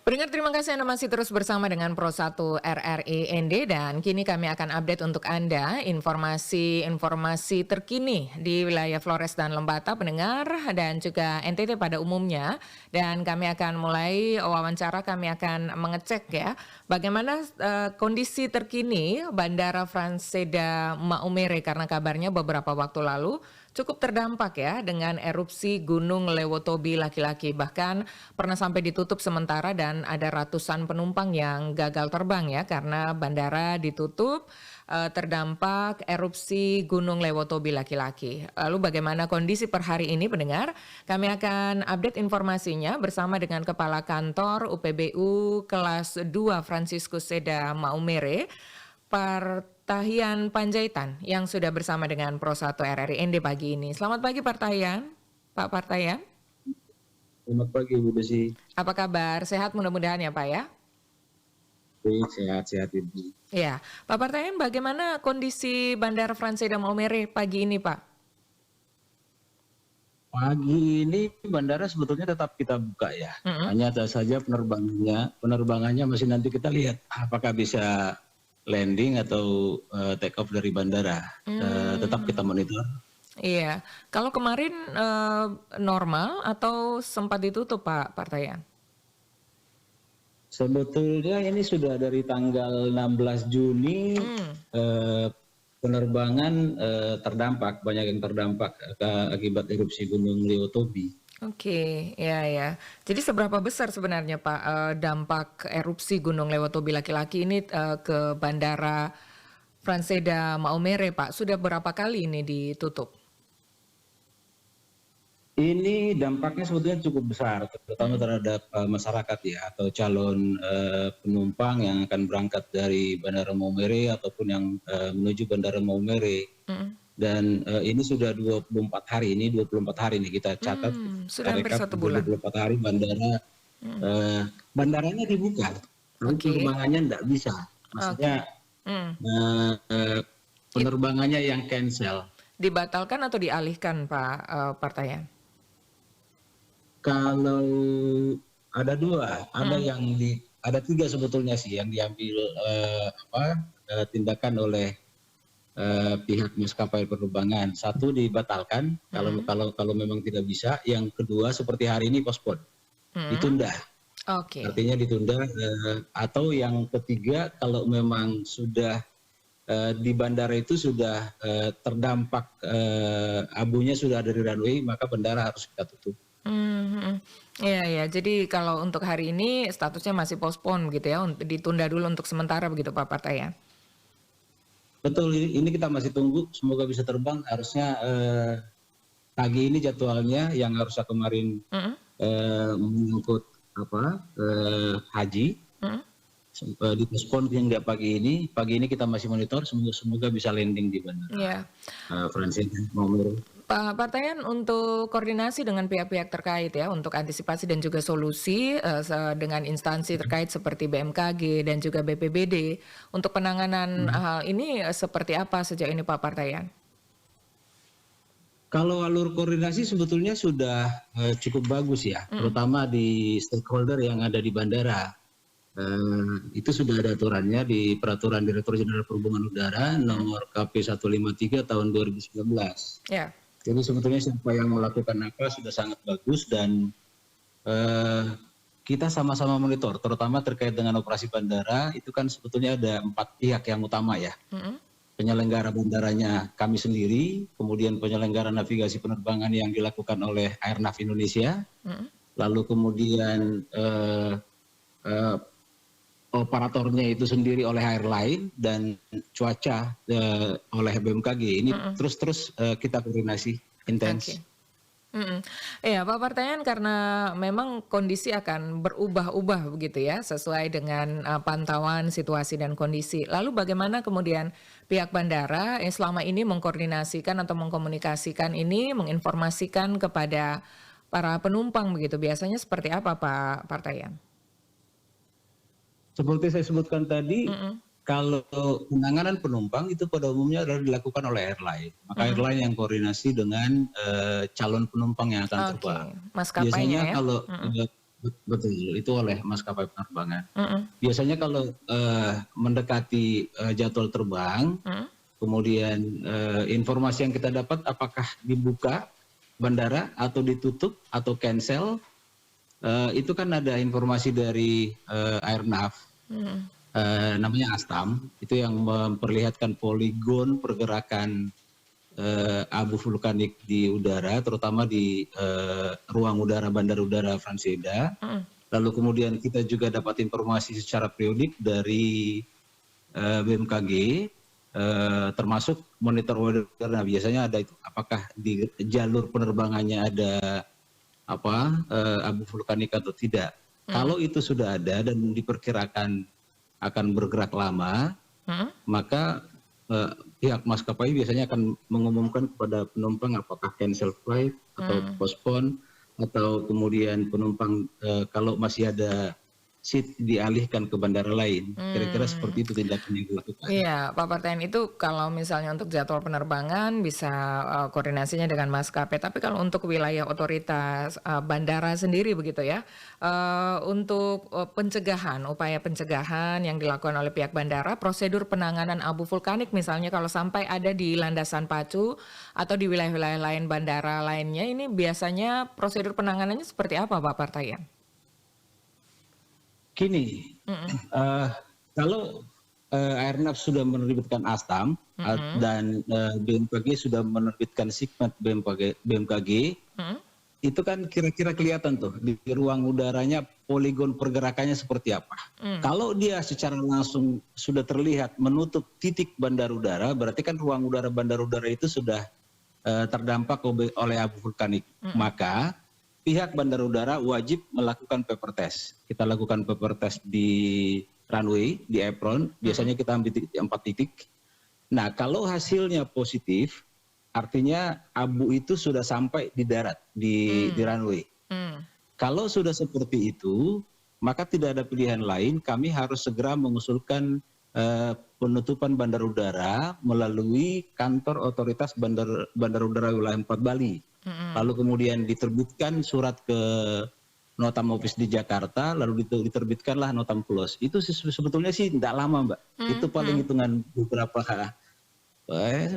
Pendengar, terima kasih Anda masih terus bersama dengan Pro1 RRI ND dan kini kami akan update untuk Anda informasi-informasi terkini di wilayah Flores dan Lembata, pendengar, dan juga NTT pada umumnya. Dan kami akan mulai wawancara, kami akan mengecek ya bagaimana kondisi terkini Bandara Franseda Maumere, karena kabarnya beberapa waktu lalu cukup terdampak ya dengan erupsi Gunung Lewotobi laki-laki. Bahkan pernah sampai ditutup sementara dan ada ratusan penumpang yang gagal terbang ya karena bandara ditutup terdampak erupsi Gunung Lewotobi laki-laki. Lalu bagaimana kondisi per hari ini, pendengar? Kami akan update informasinya bersama dengan Kepala Kantor UPBU Kelas 2 Franciscus Seda Maumere, Partahian Panjaitan, yang sudah bersama dengan Pro1 RRI ND pagi ini. Selamat pagi Partahian, Pak Partahian. Selamat pagi Bu Desi. Apa kabar? Sehat mudah-mudahan ya Pak ya? Baik, sehat-sehat Ibu. Ya, Pak Partahian, bagaimana kondisi Bandara Franseda Maumere pagi ini Pak? Pagi ini bandara sebetulnya tetap kita buka ya. Hanya ada saja penerbangannya masih nanti kita lihat apakah bisa landing atau take off dari bandara. Tetap kita monitor. Iya, kalau kemarin normal atau sempat ditutup Pak Partahian? Sebetulnya ini sudah dari tanggal 16 Juni penerbangan terdampak, banyak yang terdampak akibat erupsi Gunung Lewotobi. Oke, ya. Jadi seberapa besar sebenarnya Pak dampak erupsi Gunung Lewotobi laki-laki ini ke Bandara Franseda Maumere Pak? Sudah berapa kali ini ditutup? Ini dampaknya sebetulnya cukup besar, terutama terhadap masyarakat ya, atau calon penumpang yang akan berangkat dari Bandara Maumere ataupun yang menuju Bandara Maumere. Dan ini sudah 24 hari, ini 24 hari nih kita catat. Sudah hampir 1 bulan. 24 hari bandaranya dibuka, tapi penerbangannya tidak bisa. Maksudnya penerbangannya yang cancel. Dibatalkan atau dialihkan Pak Partahian? Kalau ada dua, ada tiga sebetulnya sih yang diambil tindakan oleh pihak maskapai penerbangan. Satu dibatalkan kalau memang tidak bisa. Yang kedua seperti hari ini postpone, ditunda. Artinya ditunda. Atau yang ketiga kalau memang sudah di bandara itu sudah terdampak abunya sudah ada di runway, maka bandara harus kita tutup. Iya. Jadi kalau untuk hari ini statusnya masih postpone gitu ya, ditunda dulu untuk sementara begitu Pak Partahian? Betul, ini kita masih tunggu, semoga bisa terbang. Harusnya pagi ini jadwalnya yang harusnya kemarin mengikut haji, dipospon hingga pagi ini kita masih monitor, semoga bisa landing di bandara Franseda Maumere. Pak Partahian, untuk koordinasi dengan pihak-pihak terkait ya, untuk antisipasi dan juga solusi dengan instansi terkait seperti BMKG dan juga BPBD, untuk penanganan hal ini seperti apa sejauh ini Pak Partahian? Kalau alur koordinasi sebetulnya sudah cukup bagus ya, terutama di stakeholder yang ada di bandara. Itu sudah ada aturannya di Peraturan Direktur Jenderal Perhubungan Udara nomor KP 153 tahun 2019. Ya. Jadi sebetulnya siapa yang melakukan apa sudah sangat bagus dan kita sama-sama monitor, terutama terkait dengan operasi bandara. Itu kan sebetulnya ada 4 pihak yang utama ya. Penyelenggara bandaranya kami sendiri, kemudian penyelenggara navigasi penerbangan yang dilakukan oleh Airnav Indonesia, lalu kemudian operatornya itu sendiri oleh airline, dan cuaca oleh BMKG. Ini terus kita koordinasi intens. Iya Pak Partahian, karena memang kondisi akan berubah-ubah begitu ya, sesuai dengan pantauan situasi dan kondisi. Lalu bagaimana kemudian pihak bandara yang selama ini mengkoordinasikan atau mengkomunikasikan ini, menginformasikan kepada para penumpang begitu, biasanya seperti apa Pak Partahian? Seperti saya sebutkan tadi, kalau penanganan penumpang itu pada umumnya adalah dilakukan oleh airline. Maka airline yang koordinasi dengan calon penumpang yang akan terbang. Maskapainya Biasanya ya? kalau betul, itu oleh maskapai penerbangan. Mhm. Biasanya kalau, mendekati, jadwal terbang, Mhm. kemudian, informasi yang kita dapat apakah dibuka bandara atau ditutup atau cancel, itu kan ada informasi dari, Airnav, Mhm. namanya ASTAM, itu yang memperlihatkan poligon pergerakan, abu vulkanik di udara, terutama di, ruang udara Bandar Udara Franseda. Mhm. Lalu kemudian kita juga dapat informasi secara periodik dari, BMKG, termasuk monitor weather. Nah, biasanya ada itu, apakah di jalur penerbangannya ada abu vulkanik atau tidak. Mhm. Kalau itu sudah ada dan diperkirakan akan bergerak lama, Mhm. maka, pihak maskapai biasanya akan mengumumkan kepada penumpang apakah cancel flight atau Mhm. postpone, atau kemudian penumpang, kalau masih ada seat dialihkan ke bandara lain. Kira-kira Mmm. seperti itu tindakan yang dilakukan. Iya, Pak Parten, itu kalau misalnya untuk jadwal penerbangan bisa, koordinasinya dengan maskapai, tapi kalau untuk wilayah otoritas, bandara sendiri begitu ya, untuk, pencegahan, upaya pencegahan yang dilakukan oleh pihak bandara, prosedur penanganan abu vulkanik misalnya kalau sampai ada di landasan pacu atau di wilayah-wilayah lain bandara lainnya, ini biasanya prosedur penanganannya seperti apa Pak Parten? Gini, Mhm. eee, kalau, Airnav sudah menerbitkan ASTAM, Mhm. dan, BMKG sudah menerbitkan Sikmat BMKG, Mhm. itu kan kira-kira kelihatan tuh di ruang udaranya poligon pergerakannya seperti apa. Mmm. Kalau dia secara langsung sudah terlihat menutup titik bandar udara, berarti kan ruang udara bandar udara itu sudah, terdampak oleh abu vulkanik. Mhm. Maka pihak bandar udara wajib melakukan paper test. Kita lakukan paper test di runway, di apron, Mhm. biasanya kita ambil 4 titik. Nah, kalau hasilnya positif, artinya abu itu sudah sampai di darat, di Mmm. runway. Mmm. Kalau sudah seperti itu, maka tidak ada pilihan lain, kami harus segera mengusulkan, penutupan bandar udara melalui kantor otoritas Bandar Udara Wilayah 4 Bali. Mhm. Lalu kemudian diterbitkan surat ke Notam Office di Jakarta, lalu diterbitkanlah Notam Plus. Itu sebetulnya sih tidak lama, Mbak. Itu Mmm. paling Mhm. hitungan beberapa,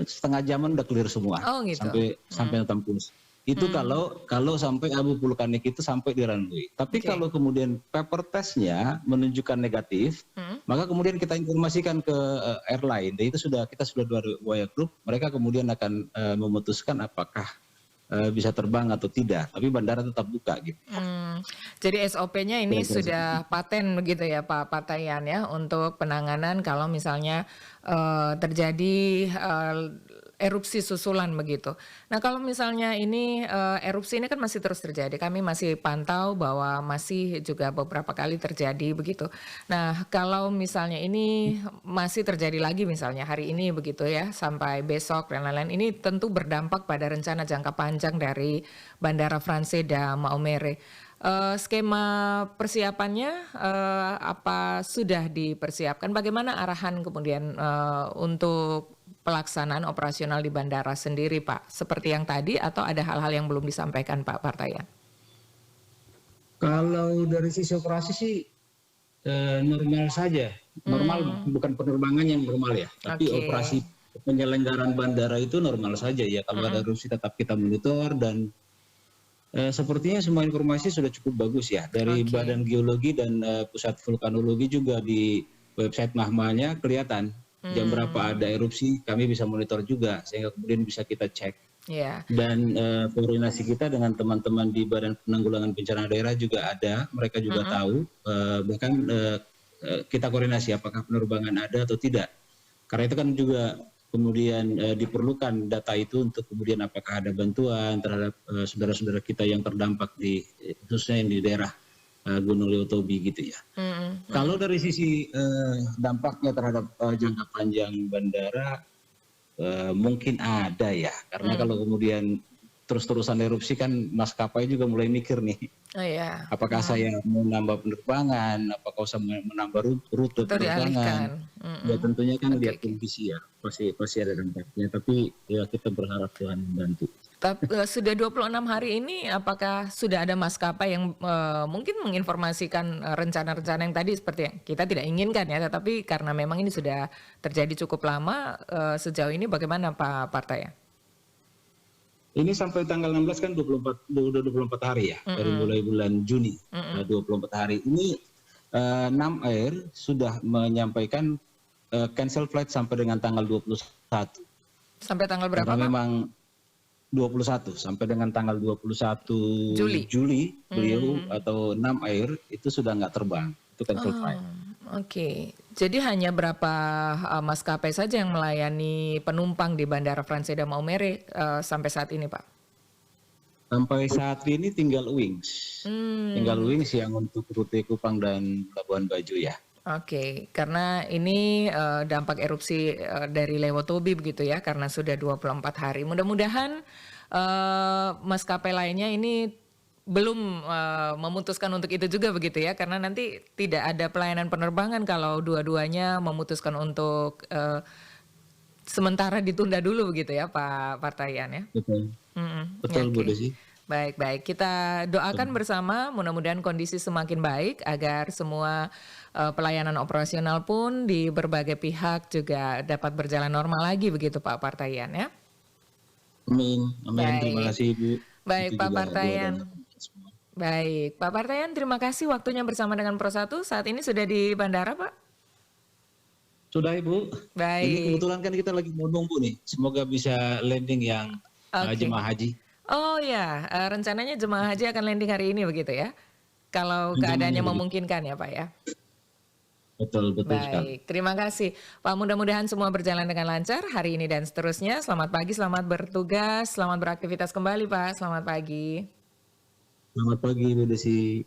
setengah jaman udah clear semua, Oh gitu? sampai Mmm. sampai Notam Plus. Itu Mmm. kalau sampai abu vulkanik itu sampai di runway. Tapi Oke. kalau kemudian paper test-nya menunjukkan negatif, Mhm. maka kemudian kita informasikan ke, airline, dan itu kita sudah wire group, mereka kemudian akan, memutuskan apakah, bisa terbang atau tidak, tapi bandara tetap buka gitu ya, Jadi SOP-nya ini kira-kira seperti sudah itu. paten begitu ya Pak Patayan ya, untuk penanganan kalau misalnya, terjadi, erupsi susulan begitu. Nah kalau misalnya ini, erupsi ini kan masih terus terjadi, kami masih pantau bahwa masih juga beberapa kali terjadi begitu. Nah kalau misalnya ini masih terjadi lagi misalnya hari ini begitu ya, sampai besok dan lain-lain, ini tentu berdampak pada rencana jangka panjang dari Bandara Franseda Maumere. Skema persiapannya, apa sudah dipersiapkan? Bagaimana arahan kemudian, untuk pelaksanaan operasional di bandara sendiri, Pak? Seperti yang tadi atau ada hal-hal yang belum disampaikan, Pak Partayan? Kalau dari sisi operasi sih, normal saja. Normal, Mmm. bukan penerbangan yang normal ya, tapi Oke. operasi penyelenggaraan bandara itu normal saja ya. Kalau ada Mhm. erupsi tetap kita monitor, dan, sepertinya semua informasi sudah cukup bagus ya. Dari Oke. Badan Geologi dan, Pusat Vulkanologi juga di website Mahmanya kelihatan jam berapa Mmm. ada erupsi, kami bisa monitor juga sehingga kemudian bisa kita cek. Iya. Dan, koordinasi kita dengan teman-teman di Badan Penanggulangan Bencana Daerah juga ada, mereka juga Mhm. tahu, bahkan, kita koordinasi apakah penerbangan ada atau tidak. Karena itu kan juga kemudian, diperlukan data itu untuk kemudian apakah ada bantuan terhadap, saudara-saudara kita yang terdampak khususnya yang di daerah, Gunung Leutobi gitu ya. Mhm. Kalau Mhm. dari sisi, dampaknya terhadap, jangka panjang bandara, mungkin ada ya, karena Mmm. kalau kemudian terus-terusan erupsi kan maskapai juga mulai mikir nih, Oh ya. apakah Mhm. saya mau nambah penerbangan, apakah usah menambah rute Atau penerbangan. dialihkan? Ya Mhm. tentunya kan Oke lihat oke. kondisi ya, pasti pasti ada dampaknya, tapi ya kita berharap Tuhan membantu. Sudah 26 hari ini apakah sudah ada maskapai yang mungkin menginformasikan rencana-rencana yang tadi seperti yang kita tidak inginkan ya, tetapi karena memang ini sudah terjadi cukup lama, sejauh ini bagaimana Pak Partaya? Ini sampai tanggal 16 kan 24 hari ya, dari mulai bulan Juni, 24 hari. Ini Nam Air sudah menyampaikan cancel flight sampai dengan tanggal 21. Sampai tanggal berapa, Karena Pak? memang 21 sampai dengan tanggal 21 Juli beliau atau Nam Air itu sudah nggak terbang, itu cancel flight. Oke, jadi hanya berapa maskapai saja yang melayani penumpang di Bandara Franseda Maumere sampai saat ini, Pak? Sampai saat ini tinggal Wings, tinggal Wings yang untuk rute Kupang dan Labuan Bajo ya. Oke, karena ini dampak erupsi dari Lewotobi begitu ya, karena sudah 24 hari. Mudah-mudahan maskapai lainnya ini belum memutuskan untuk itu juga begitu ya, karena nanti tidak ada pelayanan penerbangan kalau dua-duanya memutuskan untuk sementara ditunda dulu begitu ya, Pak Partayan ya. Betul, betul Bu Desi. Baik. Kita doakan bersama mudah-mudahan kondisi semakin baik agar semua pelayanan operasional pun di berbagai pihak juga dapat berjalan normal lagi begitu Pak Partayan ya. Amin. Terima kasih Ibu. Baik Pak Partayan. Baik Pak Partayan, terima kasih waktunya bersama dengan Pro1. Saat ini sudah di bandara Pak? Sudah Ibu. Baik. Ini kebetulan kan kita lagi mau nunggu nih. Semoga bisa landing yang jemaah haji. Oh ya, rencananya jemaah haji akan landing hari ini begitu ya? Kalau keadaannya memungkinkan ya Pak ya? Betul Baik, sekali. terima kasih Pak. Mudah-mudahan semua berjalan dengan lancar hari ini dan seterusnya. Selamat pagi, selamat bertugas, selamat beraktivitas kembali Pak. Selamat pagi. Selamat pagi Bu Desi.